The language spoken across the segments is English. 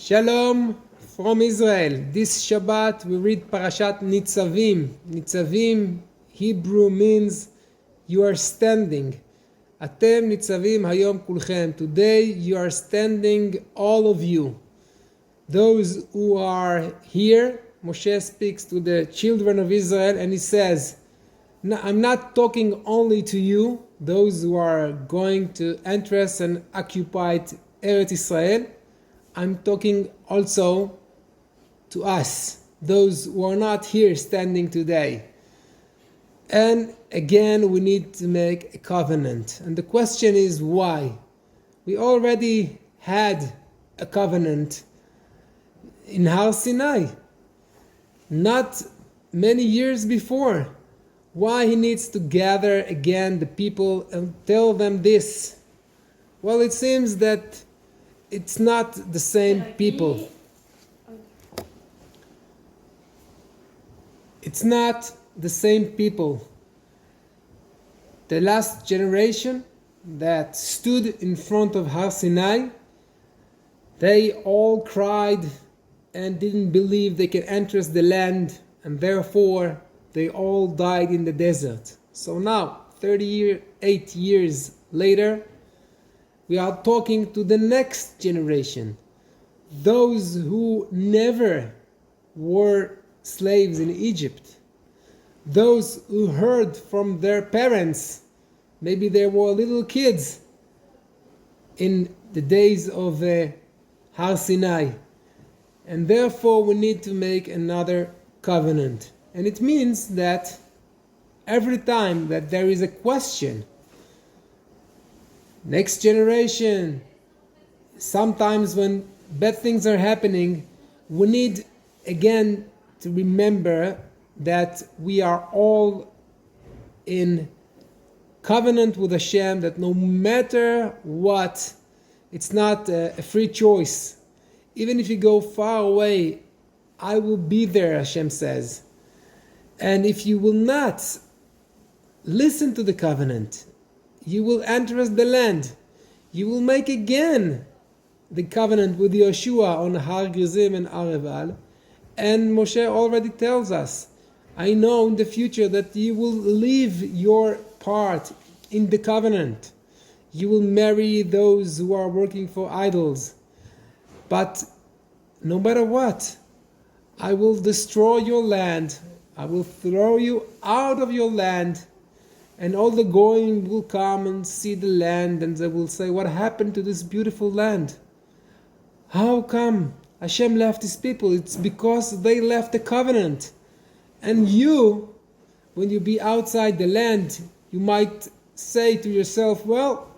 Shalom from Israel. This Shabbat we read Parashat Nitsavim. Nitsavim, Hebrew means you are standing. Atem Nitzavim hayom kulchem. Today you are standing, all of you. Those who are here, Moshe speaks to the children of Israel and he says, I'm not talking only to you, those who are going to enter and occupy Eretz Israel. I'm talking also to us, those who are not here standing today. And again, we need to make a covenant. And the question is why? We already had a covenant in Har Sinai, not many years before. Why he needs to gather again the people and tell them this? Well, it seems that it's not the same people. It's not the same people. The last generation that stood in front of Har Sinai, they all cried and didn't believe they can enter the land, and therefore they all died in the desert. So now, 38 years later, we are talking to the next generation, those who never were slaves in Egypt, those who heard from their parents, maybe they were little kids in the days of Har Sinai, and therefore we need to make another covenant. And it means that every time that there is a question, next generation, sometimes when bad things are happening, we need again to remember that we are all in covenant with Hashem, that no matter what, it's not a free choice. Even if you go far away, I will be there, Hashem says. And if you will not listen to the covenant, you will enter the land. You will make again the covenant with Yeshua on Har Gerizim and Areval. And Moshe already tells us, I know in the future that you will leave your part in the covenant. You will marry those who are working for idols. But no matter what, I will destroy your land. I will throw you out of your land. And all the goyim will come and see the land, and they will say, what happened to this beautiful land? How come Hashem left his people? It's because they left the covenant. And you, when you be outside the land, you might say to yourself, well,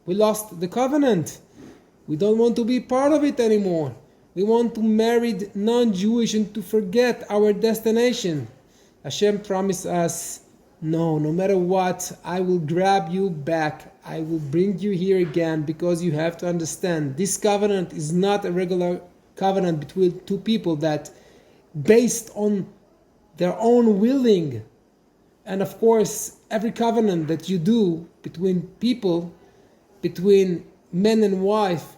we lost the covenant. We don't want to be part of it anymore. We want to marry non-Jewish and to forget our destination. Hashem promised us, no matter what, I will grab you back. I will bring you here again, because you have to understand, this covenant is not a regular covenant between two people that based on their own willing. And of course, every covenant that you do between people, between man and wife,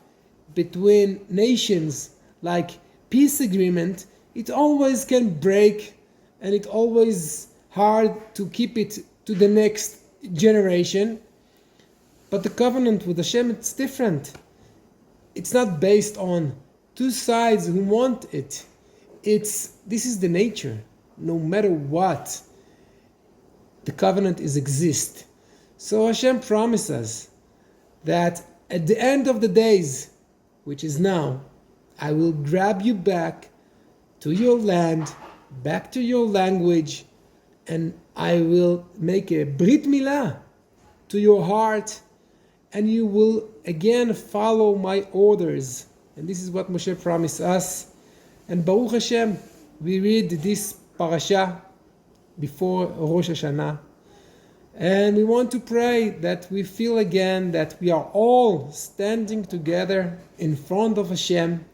between nations, like peace agreement, it always can break, and it always hard to keep it to the next generation. But the covenant with Hashem, it's different. It's not based on two sides who want it. This is the nature. No matter what, the covenant exists. So Hashem promises that at the end of the days, which is now, I will grab you back to your land, back to your language, and I will make a Brit Milah to your heart, and you will again follow my orders. And this is what Moshe promised us. And Baruch Hashem, we read this parasha before Rosh Hashanah. And we want to pray that we feel again that we are all standing together in front of Hashem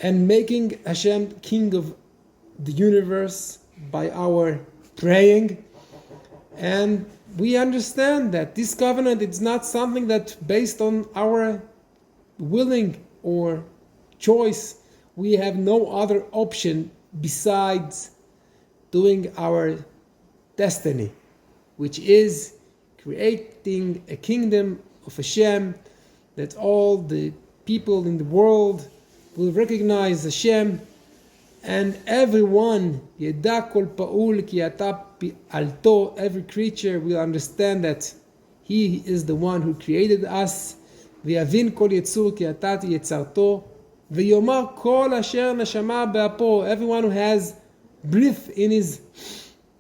and making Hashem King of the universe by our praying. And we understand that this covenant is not something that's based on our willing or choice. We have no other option besides doing our destiny, which is creating a kingdom of Hashem, that all the people in the world will recognize Hashem, and everyone, Yeda kol pa'ul ki ata alto, every creature will understand that He is the one who created us. V'yavin kol yetzur ki ata yetzarto, v'yomar kol asher neshama be'apo, everyone who has breath in his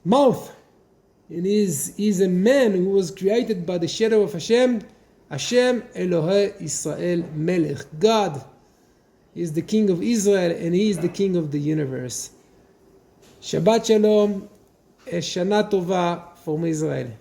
mouth, and is a man who was created by the shadow of Hashem. Hashem Elohei Israel Melech. God is the King of Israel, and He is the King of the universe. Shabbat Shalom, Shana Tova from Israel.